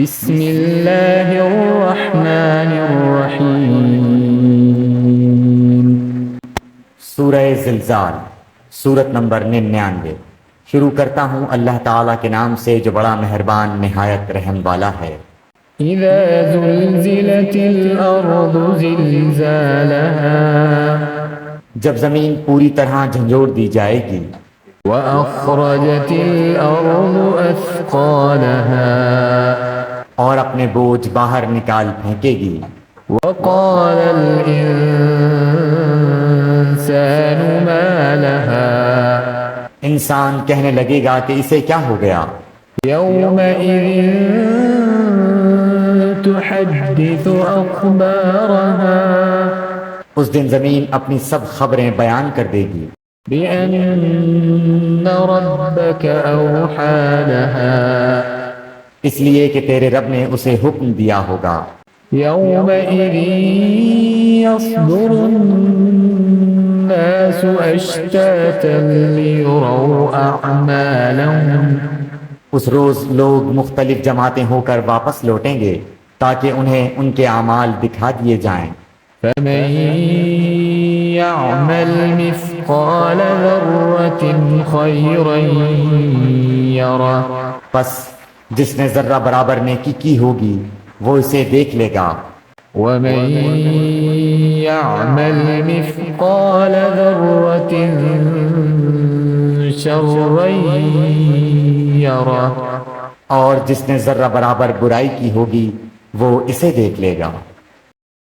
بسم اللہ الرحمن الرحیم۔ سورہ زلزال، سورت نمبر 99۔ شروع کرتا ہوں اللہ تعالیٰ کے نام سے جو بڑا مہربان نہایت رحم والا ہے۔ اذا زلزلت الارض زلزالها، جب زمین پوری طرح جھنجھوڑ دی جائے گی۔ واخرجت الارض اثقالها، اور اپنے بوجھ باہر نکال پھینکے گی۔ وقال الانسان ما لها، انسان کہنے لگے گا کہ اسے کیا ہو گیا۔ يومئذ تحدث أخبارها، اس دن زمین اپنی سب خبریں بیان کر دے گی۔ بأن ربك أوحى لها، اس لیے کہ تیرے رب نے اسے حکم دیا ہوگا۔ يومئذ يصدر الناس أشتاتا ليروا أعمالهم، اس روز لوگ مختلف جماعتیں ہو کر واپس لوٹیں گے تاکہ انہیں ان کے اعمال دکھا دیے جائیں۔ فمن يعمل مثقال ذرة خيرا يره، پس جس نے ذرہ برابر نیکی کی ہوگی وہ اسے دیکھ لے گا۔ ومن يعمل مثقال ذرة شرا يره، اور جس نے ذرہ برابر برائی کی ہوگی وہ اسے دیکھ لے گا۔